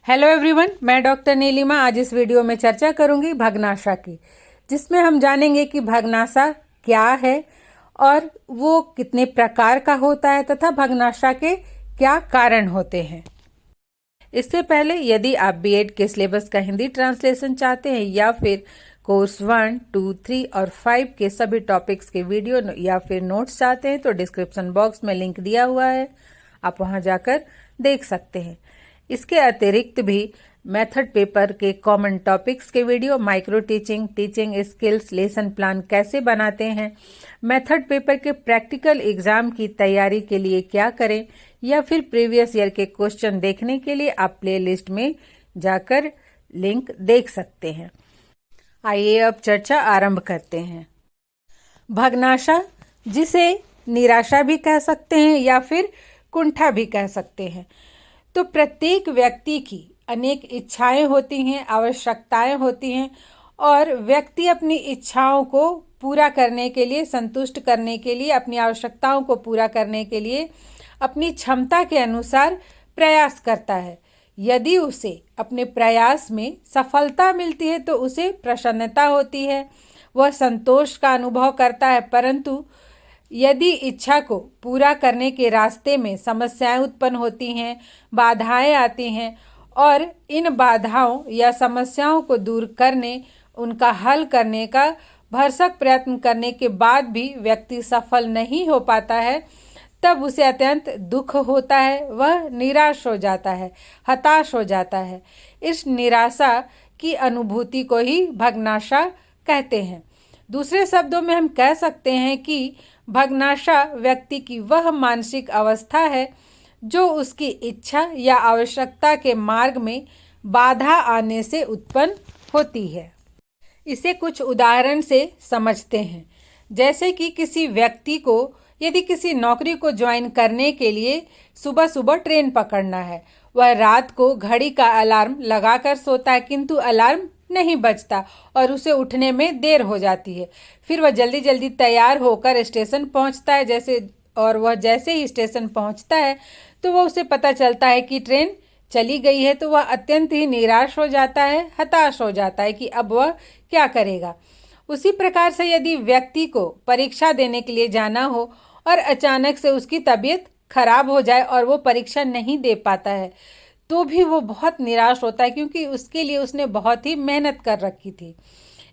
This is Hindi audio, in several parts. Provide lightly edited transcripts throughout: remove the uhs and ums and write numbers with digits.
हेलो एवरीवन, मैं डॉक्टर नीलिमा आज इस वीडियो में चर्चा करूंगी भग्नाशा की, जिसमें हम जानेंगे कि भग्नाशा क्या है और वो कितने प्रकार का होता है तथा भग्नाशा के क्या कारण होते हैं। इससे पहले यदि आप बीएड के सिलेबस का हिंदी ट्रांसलेशन चाहते हैं या फिर कोर्स 1, 2, 3 और 5 के सभी टॉपिक्स के वीडियो या फिर नोट्स चाहते हैं तो डिस्क्रिप्शन बॉक्स में लिंक दिया हुआ है, आप वहां जाकर देख सकते हैं। इसके अतिरिक्त भी मेथड पेपर के कॉमन टॉपिक्स के video, micro teaching, teaching skills, lesson plan कैसे बनाते हैं, मेथड पेपर के प्रैक्टिकल एग्जाम की तैयारी के लिए क्या करें या फिर प्रीवियस ईयर के क्वेश्चन देखने के लिए आप प्लेलिस्ट में जाकर लिंक देख सकते हैं। आइए अब चर्चा आरंभ करते हैं। भग्नाशा, जिसे निराशा भी कह सकते हैं या फिर कुंठा भी कह सकते हैं, तो प्रत्येक व्यक्ति की अनेक इच्छाएं होती हैं, आवश्यकताएं होती हैं और व्यक्ति अपनी इच्छाओं को पूरा करने के लिए, संतुष्ट करने के लिए, अपनी आवश्यकताओं को पूरा करने के लिए अपनी क्षमता के अनुसार प्रयास करता है। यदि उसे अपने प्रयास में सफलता मिलती है तो उसे प्रसन्नता होती है, वह संतोष का अनुभव करता है। परंतु यदि इच्छा को पूरा करने के रास्ते में समस्याएं उत्पन्न होती हैं, बाधाएं आती हैं और इन बाधाओं या समस्याओं को दूर करने, उनका हल करने का भरसक प्रयत्न करने के बाद भी व्यक्ति सफल नहीं हो पाता है, तब उसे अत्यंत दुख होता है, वह निराश हो जाता है, हताश हो जाता है। इस निराशा की अनुभूति को ही भग्नाशा कहते हैं। दूसरे शब्दों में हम कह सकते हैं कि भग्नाशा व्यक्ति की वह मानसिक अवस्था है जो उसकी इच्छा या आवश्यकता के मार्ग में बाधा आने से उत्पन्न होती है। इसे कुछ उदाहरण से समझते हैं। जैसे कि किसी व्यक्ति को यदि किसी नौकरी को ज्वाइन करने के लिए सुबह सुबह ट्रेन पकड़ना है, वह रात को घड़ी का अलार्म लगाकर सोता है, किंतु अलार्म नहीं बजता और उसे उठने में देर हो जाती है। फिर वह जल्दी जल्दी तैयार होकर स्टेशन पहुंचता है। वह जैसे ही स्टेशन पहुंचता है तो वह उसे पता चलता है कि ट्रेन चली गई है, तो वह अत्यंत ही निराश हो जाता है, हताश हो जाता है कि अब वह क्या करेगा। उसी प्रकार से यदि व्यक्ति को परीक्षा देने के लिए जाना हो और अचानक से उसकी तबीयत खराब हो जाए और वो परीक्षा नहीं दे पाता है, तो भी वो बहुत निराश होता है, क्योंकि उसके लिए उसने बहुत ही मेहनत कर रखी थी।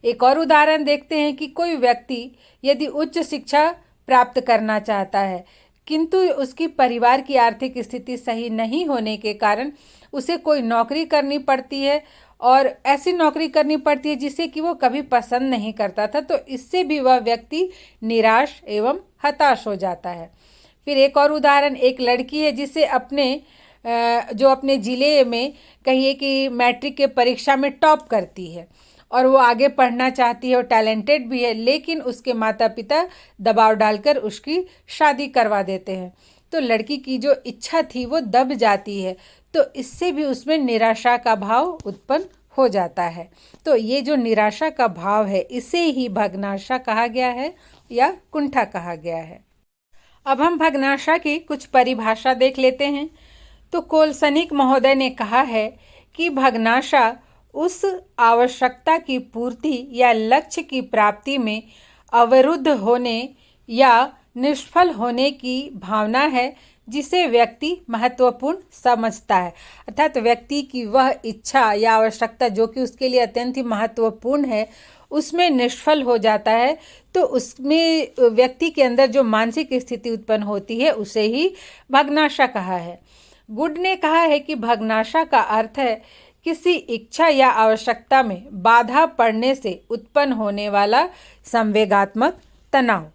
एक और उदाहरण देखते हैं कि कोई व्यक्ति यदि उच्च शिक्षा प्राप्त करना चाहता है, किंतु उसकी परिवार की आर्थिक स्थिति सही नहीं होने के कारण उसे कोई नौकरी करनी पड़ती है और ऐसी नौकरी करनी पड़ती है जिसे कि वो कभी पसंद नहीं करता था, तो इससे भी वह व्यक्ति निराश एवं हताश हो जाता है। फिर एक और उदाहरण, एक लड़की है जिसे अपने ज़िले में कहिए कि मैट्रिक के परीक्षा में टॉप करती है और वो आगे पढ़ना चाहती है और टैलेंटेड भी है, लेकिन उसके माता पिता दबाव डालकर उसकी शादी करवा देते हैं, तो लड़की की जो इच्छा थी वो दब जाती है, तो इससे भी उसमें निराशा का भाव उत्पन्न हो जाता है। तो ये जो निराशा का भाव है, इसे ही भग्नाशा कहा गया है या कुंठा कहा गया है। अब हम भग्नाशा की कुछ परिभाषा देख लेते हैं। तो कोलसनिक महोदय ने कहा है कि भग्नाशा उस आवश्यकता की पूर्ति या लक्ष्य की प्राप्ति में अवरुद्ध होने या निष्फल होने की भावना है जिसे व्यक्ति महत्वपूर्ण समझता है। अर्थात व्यक्ति की वह इच्छा या आवश्यकता जो कि उसके लिए अत्यंत ही महत्वपूर्ण है, उसमें निष्फल हो जाता है, तो उसमें व्यक्ति के अंदर जो मानसिक स्थिति उत्पन्न होती है उसे ही भग्नाशा कहा है। गुड ने कहा है कि भग्नाशा का अर्थ है किसी इच्छा या आवश्यकता में बाधा पड़ने से उत्पन्न होने वाला संवेगात्मक तनाव।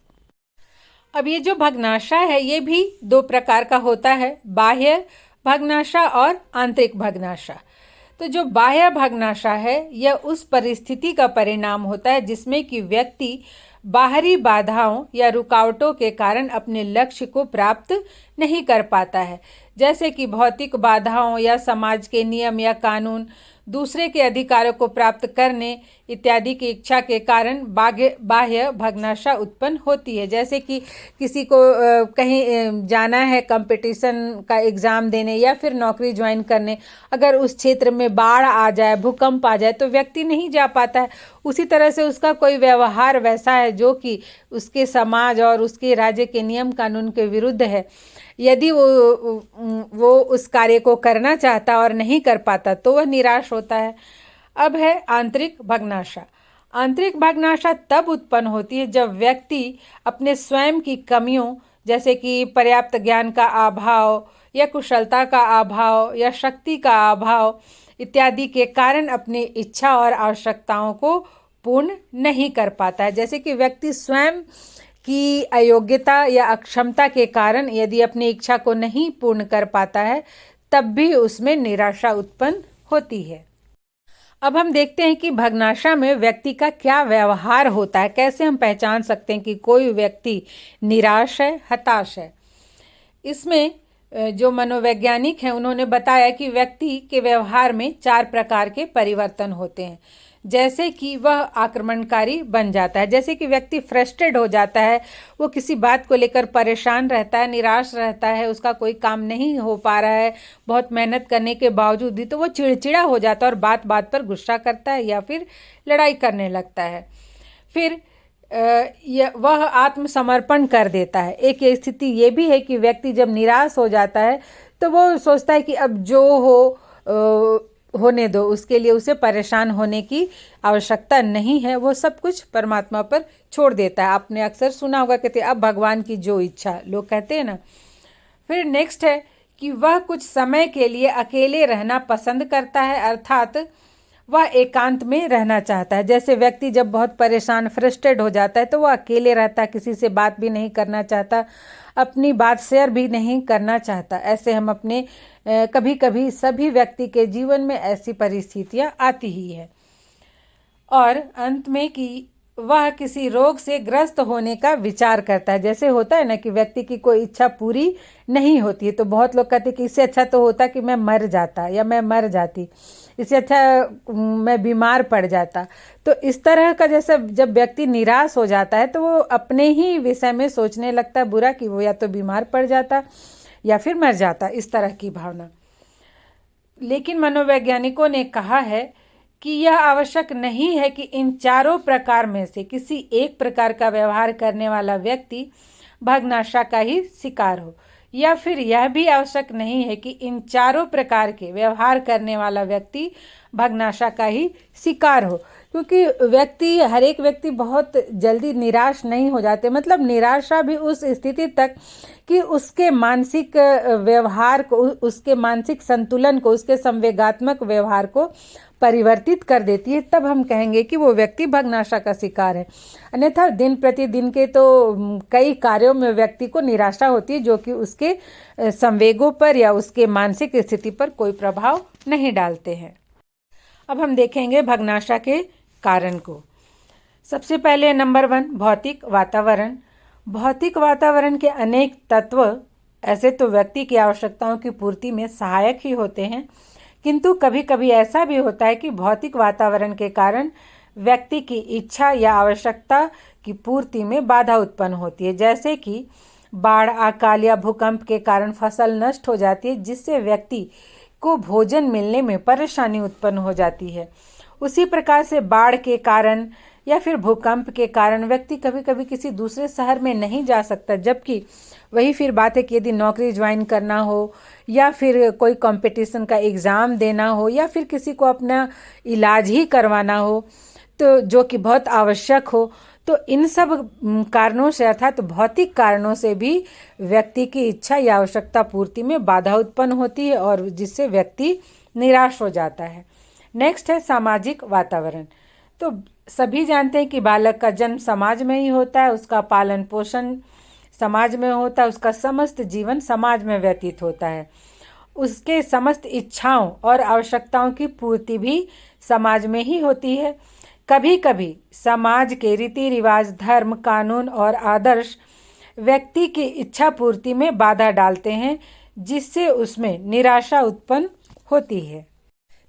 अब ये जो भग्नाशा है ये भी दो प्रकार का होता है, बाह्य भग्नाशा और आंतरिक भग्नाशा। तो जो बाह्य भग्नाशा है यह उस परिस्थिति का परिणाम होता है जिसमें कि व्यक्ति बाहरी बाधाओं या रुकावटों के कारण अपने लक्ष्य को प्राप्त नहीं कर पाता है, जैसे कि भौतिक बाधाओं या समाज के नियम या कानून, दूसरे के अधिकारों को प्राप्त करने इत्यादि की इच्छा के कारण बाह्य भग्नाशा उत्पन्न होती है। जैसे कि किसी को कहीं जाना है कंपटीशन का एग्ज़ाम देने या फिर नौकरी ज्वाइन करने, अगर उस क्षेत्र में बाढ़ आ जाए, भूकंप आ जाए तो व्यक्ति नहीं जा पाता है। उसी तरह से उसका कोई व्यवहार वैसा है जो कि उसके समाज और उसके राज्य के नियम कानून के विरुद्ध है। यदि वो उस कार्य को करना चाहता और नहीं कर पाता तो वह निराश होता है। अब है आंतरिक भग्नाशा। आंतरिक भग्नाशा तब उत्पन्न होती है जब व्यक्ति अपने स्वयं की कमियों, जैसे कि पर्याप्त ज्ञान का अभाव या कुशलता का अभाव या शक्ति का अभाव इत्यादि के कारण अपनी इच्छा और आवश्यकताओं को पूर्ण नहीं कर पाता है। जैसे कि व्यक्ति स्वयं की अयोग्यता या अक्षमता के कारण यदि अपनी इच्छा को नहीं पूर्ण कर पाता है तब भी उसमें निराशा उत्पन्न होती है। अब हम देखते हैं कि भग्नाशा में व्यक्ति का क्या व्यवहार होता है, कैसे हम पहचान सकते हैं कि कोई व्यक्ति निराश है, हताश है। इसमें जो मनोवैज्ञानिक हैं उन्होंने बताया कि व्यक्ति के व्यवहार में 4 प्रकार के परिवर्तन होते हैं। जैसे कि वह आक्रमणकारी बन जाता है, जैसे कि व्यक्ति फ्रस्ट्रेट हो जाता है, वो किसी बात को लेकर परेशान रहता है, निराश रहता है, उसका कोई काम नहीं हो पा रहा है बहुत मेहनत करने के बावजूद भी, तो वो चिड़चिड़ा हो जाता है और बात बात पर गुस्सा करता है या फिर लड़ाई करने लगता है। फिर वह आत्मसमर्पण कर देता है। एक स्थिति ये भी है कि व्यक्ति जब निराश हो जाता है तो वो सोचता है कि अब जो होने दो, उसके लिए उसे परेशान होने की आवश्यकता नहीं है, वो सब कुछ परमात्मा पर छोड़ देता है। आपने अक्सर सुना होगा, कहते अब भगवान की जो इच्छा, लोग कहते हैं ना। फिर नेक्स्ट है कि वह कुछ समय के लिए अकेले रहना पसंद करता है, अर्थात वह एकांत में रहना चाहता है। जैसे व्यक्ति जब बहुत परेशान, फ्रस्ट्रेट हो जाता है तो वह अकेले रहता है, किसी से बात भी नहीं करना चाहता, अपनी बात शेयर भी नहीं करना चाहता। ऐसे हम अपने कभी कभी सभी व्यक्ति के जीवन में ऐसी परिस्थितियां आती ही है। और अंत में कि वह किसी रोग से ग्रस्त होने का विचार करता है। जैसे होता है ना कि व्यक्ति की कोई इच्छा पूरी नहीं होती है तो बहुत लोग कहते हैं कि इससे अच्छा तो होता कि मैं मर जाता या मैं मर जाती, इससे अच्छा मैं बीमार पड़ जाता। तो इस तरह का जैसे जब व्यक्ति निराश हो जाता है तो वो अपने ही विषय में सोचने लगता है बुरा, कि वो या तो बीमार पड़ जाता या फिर मर जाता, इस तरह की भावना। लेकिन मनोवैज्ञानिकों ने कहा है कि यह आवश्यक नहीं है कि इन चारों प्रकार में से किसी एक प्रकार का व्यवहार करने वाला व्यक्ति भग्नाशा का ही शिकार हो, या फिर यह भी आवश्यक नहीं है कि इन चारों प्रकार के व्यवहार करने वाला व्यक्ति भग्नाशा का ही शिकार हो। क्योंकि हर एक व्यक्ति बहुत जल्दी निराश नहीं हो जाते। मतलब निराशा भी उस स्थिति तक कि उसके मानसिक व्यवहार को, उसके मानसिक संतुलन को, उसके संवेगात्मक व्यवहार को परिवर्तित कर देती है, तब हम कहेंगे कि वो व्यक्ति भग्नाशा का शिकार है। अन्यथा दिन प्रतिदिन के तो कई कार्यों में व्यक्ति को निराशा होती है जो कि उसके संवेगों पर या उसके मानसिक स्थिति पर कोई प्रभाव नहीं डालते हैं। अब हम देखेंगे भग्नाशा के कारण को। सबसे पहले नंबर 1, भौतिक वातावरण। भौतिक वातावरण के अनेक तत्व ऐसे तो व्यक्ति की आवश्यकताओं की पूर्ति में सहायक ही होते हैं, किंतु कभी कभी ऐसा भी होता है कि भौतिक वातावरण के कारण व्यक्ति की इच्छा या आवश्यकता की पूर्ति में बाधा उत्पन्न होती है। जैसे कि बाढ़, अकाल या भूकंप के कारण फसल नष्ट हो जाती है, जिससे व्यक्ति को भोजन मिलने में परेशानी उत्पन्न हो जाती है। उसी प्रकार से बाढ़ के कारण या फिर भूकंप के कारण व्यक्ति कभी कभी किसी दूसरे शहर में नहीं जा सकता, जबकि वही फिर बात है कि यदि नौकरी ज्वाइन करना हो या फिर कोई कंपटीशन का एग्ज़ाम देना हो या फिर किसी को अपना इलाज ही करवाना हो, तो जो कि बहुत आवश्यक हो, तो इन सब कारणों से अर्थात भौतिक कारणों से भी व्यक्ति की इच्छा या आवश्यकता पूर्ति में बाधा उत्पन्न होती है और जिससे व्यक्ति निराश हो जाता है। नेक्स्ट है सामाजिक वातावरण। तो सभी जानते हैं कि बालक का जन्म समाज में ही होता है, उसका पालन पोषण समाज में होता है, उसका समस्त जीवन समाज में व्यतीत होता है, उसके समस्त इच्छाओं और आवश्यकताओं की पूर्ति भी समाज में ही होती है। कभी कभी समाज के रीति रिवाज, धर्म, कानून और आदर्श व्यक्ति की इच्छा पूर्ति में बाधा डालते हैं, जिससे उसमें निराशा उत्पन्न होती है।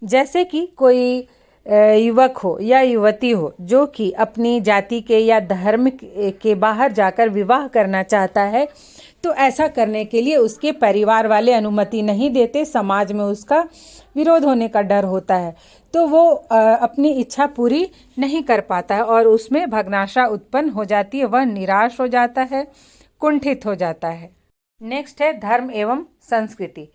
जैसे कि कोई युवक हो या युवती हो जो कि अपनी जाति के या धर्म के बाहर जाकर विवाह करना चाहता है, तो ऐसा करने के लिए उसके परिवार वाले अनुमति नहीं देते, समाज में उसका विरोध होने का डर होता है, तो वो अपनी इच्छा पूरी नहीं कर पाता है और उसमें भग्नाशा उत्पन्न हो जाती है, वह निराश हो जाता है, कुंठित हो जाता है। नेक्स्ट है धर्म एवं संस्कृति।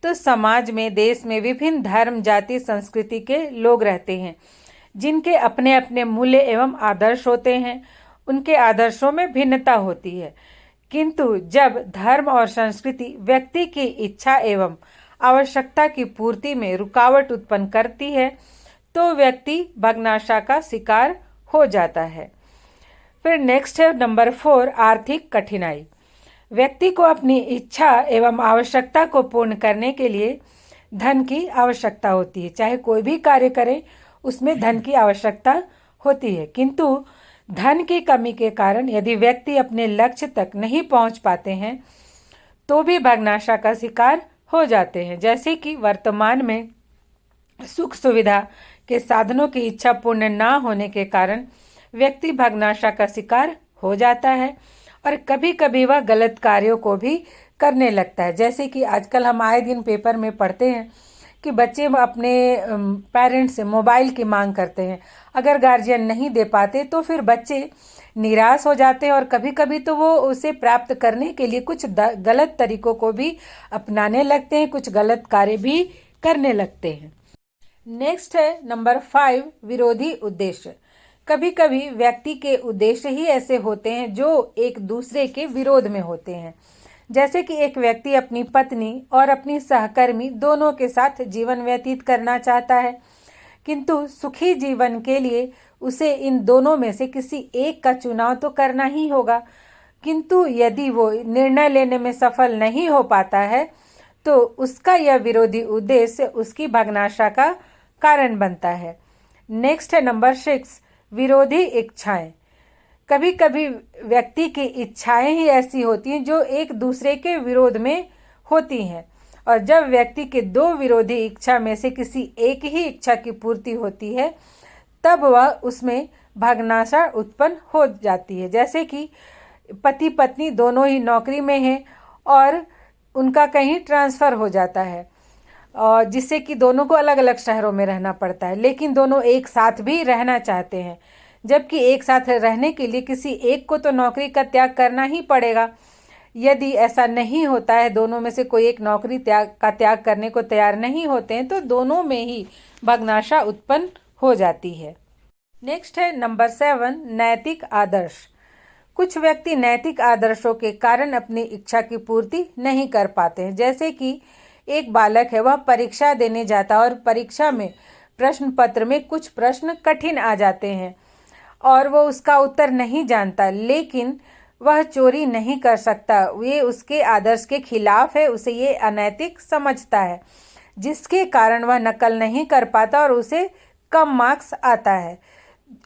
तो समाज में, देश में विभिन्न धर्म, जाति, संस्कृति के लोग रहते हैं, जिनके अपने अपने मूल्य एवं आदर्श होते हैं। उनके आदर्शों में भिन्नता होती है, किंतु जब धर्म और संस्कृति व्यक्ति की इच्छा एवं आवश्यकता की पूर्ति में रुकावट उत्पन्न करती है, तो व्यक्ति भग्नाशा का शिकार हो जाता है। फिर नेक्स्ट है नंबर 4, आर्थिक कठिनाई। व्यक्ति को अपनी इच्छा एवं आवश्यकता को पूर्ण करने के लिए धन की आवश्यकता होती है। चाहे कोई भी कार्य करे, उसमें धन की आवश्यकता होती है, किंतु धन की कमी के कारण यदि व्यक्ति अपने लक्ष्य तक नहीं पहुंच पाते हैं, तो भी भग्नाशा का शिकार हो जाते हैं। जैसे कि वर्तमान में सुख सुविधा के साधनों की इच्छा पूर्ण ना होने के कारण व्यक्ति भग्नाशा का शिकार हो जाता है और कभी कभी वह गलत कार्यों को भी करने लगता है। जैसे कि आजकल हम आए दिन पेपर में पढ़ते हैं कि बच्चे अपने पेरेंट्स से मोबाइल की मांग करते हैं। अगर गार्जियन नहीं दे पाते तो फिर बच्चे निराश हो जाते हैं और कभी कभी तो वो उसे प्राप्त करने के लिए कुछ गलत तरीकों को भी अपनाने लगते हैं, कुछ गलत कार्य भी करने लगते हैं। नेक्स्ट है नंबर 5, विरोधी उद्देश्य। कभी कभी व्यक्ति के उद्देश्य ही ऐसे होते हैं जो एक दूसरे के विरोध में होते हैं। जैसे कि एक व्यक्ति अपनी पत्नी और अपनी सहकर्मी दोनों के साथ जीवन व्यतीत करना चाहता है, किंतु सुखी जीवन के लिए उसे इन दोनों में से किसी एक का चुनाव तो करना ही होगा। किंतु यदि वो निर्णय लेने में सफल नहीं हो पाता है, तो उसका यह विरोधी उद्देश्य उसकी भग्नाशा का कारण बनता है। नेक्स्ट है नंबर 6, विरोधी इच्छाएं। कभी कभी व्यक्ति की इच्छाएं ही ऐसी होती हैं जो एक दूसरे के विरोध में होती हैं, और जब व्यक्ति के 2 विरोधी इच्छा में से किसी एक ही इच्छा की पूर्ति होती है, तब वह उसमें भग्नाशा उत्पन्न हो जाती है। जैसे कि पति पत्नी दोनों ही नौकरी में हैं और उनका कहीं ट्रांसफ़र हो जाता है, और जिससे कि दोनों को अलग अलग शहरों में रहना पड़ता है, लेकिन दोनों एक साथ भी रहना चाहते हैं। जबकि एक साथ रहने के लिए किसी एक को तो नौकरी का त्याग करना ही पड़ेगा। यदि ऐसा नहीं होता है, दोनों में से कोई एक नौकरी का त्याग करने को तैयार नहीं होते हैं, तो दोनों में ही भग्नाशा उत्पन्न हो जाती है। नेक्स्ट है नंबर 7, नैतिक आदर्श। कुछ व्यक्ति नैतिक आदर्शों के कारण अपनी इच्छा की पूर्ति नहीं कर पाते हैं। जैसे कि एक बालक है, वह परीक्षा देने जाता है और परीक्षा में प्रश्न पत्र में कुछ प्रश्न कठिन आ जाते हैं और वो उसका उत्तर नहीं जानता, लेकिन वह चोरी नहीं कर सकता। ये उसके आदर्श के खिलाफ है, उसे ये अनैतिक समझता है, जिसके कारण वह नकल नहीं कर पाता और उसे कम मार्क्स आता है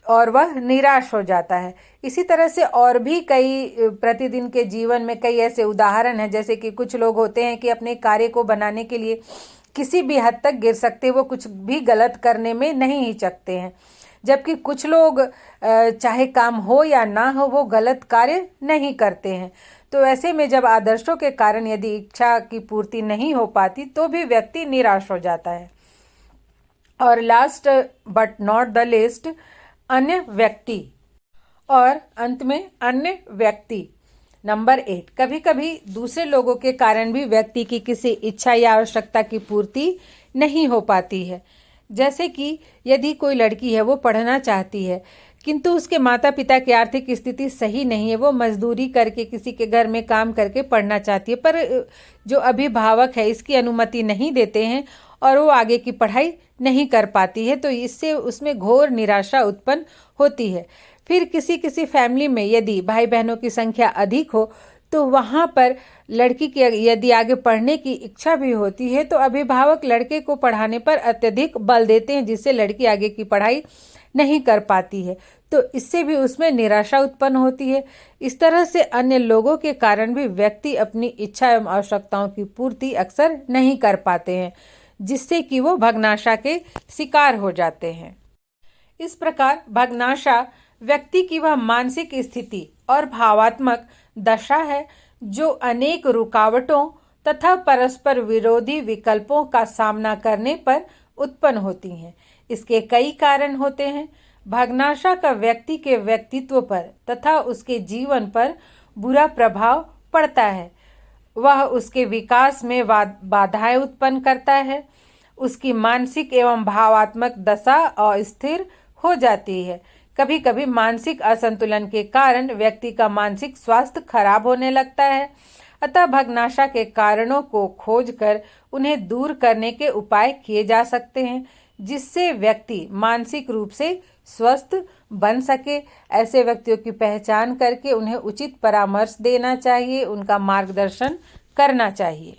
और वह निराश हो जाता है। इसी तरह से और भी कई प्रतिदिन के जीवन में कई ऐसे उदाहरण हैं। जैसे कि कुछ लोग होते हैं कि अपने कार्य को बनाने के लिए किसी भी हद तक गिर सकते, वो कुछ भी गलत करने में नहीं हिचकते हैं, जबकि कुछ लोग चाहे काम हो या ना हो, वो गलत कार्य नहीं करते हैं। तो ऐसे में जब आदर्शों के कारण यदि इच्छा की पूर्ति नहीं हो पाती, तो भी व्यक्ति निराश हो जाता है। और last but not the least, अन्य व्यक्ति। और अंत में अन्य व्यक्ति नंबर 8। कभी कभी दूसरे लोगों के कारण भी व्यक्ति की किसी इच्छा या आवश्यकता की पूर्ति नहीं हो पाती है। जैसे कि यदि कोई लड़की है, वो पढ़ना चाहती है, किंतु उसके माता पिता की आर्थिक स्थिति सही नहीं है, वो मजदूरी करके किसी के घर में काम करके पढ़ना चाहती है, पर जो अभिभावक है इसकी अनुमति नहीं देते हैं और वो आगे की पढ़ाई नहीं कर पाती है, तो इससे उसमें घोर निराशा उत्पन्न होती है। फिर किसी किसी फैमिली में यदि भाई बहनों की संख्या अधिक हो, तो वहाँ पर लड़की की यदि आगे पढ़ने की इच्छा भी होती है, तो अभिभावक लड़के को पढ़ाने पर अत्यधिक बल देते हैं, जिससे लड़की आगे की पढ़ाई नहीं कर पाती है। तो इससे भी उसमें निराशा उत्पन्न होती है। इस तरह से अन्य लोगों के कारण भी व्यक्ति अपनी इच्छा एवं आवश्यकताओं की पूर्ति अक्सर नहीं कर पाते हैं, जिससे कि वो भग्नाशा के शिकार हो जाते हैं। इस प्रकार भग्नाशा व्यक्ति की वह मानसिक स्थिति और भावात्मक दशा है जो अनेक रुकावटों तथा परस्पर विरोधी विकल्पों का सामना करने पर उत्पन्न होती हैं। इसके कई कारण होते हैं। भग्नाशा का व्यक्ति के व्यक्तित्व पर तथा उसके जीवन पर बुरा प्रभाव पड़ता है। वह उसके विकास में बाधाएं उत्पन्न करता है। उसकी मानसिक एवं भावात्मक दशा अस्थिर हो जाती है। कभी कभी मानसिक असंतुलन के कारण व्यक्ति का मानसिक स्वास्थ्य खराब होने लगता है। अतः भग्नाशा के कारणों को खोजकर उन्हें दूर करने के उपाय किए जा सकते हैं, जिससे व्यक्ति मानसिक रूप से स्वस्थ बन सके। ऐसे व्यक्तियों की पहचान करके उन्हें उचित परामर्श देना चाहिए, उनका मार्गदर्शन करना चाहिए।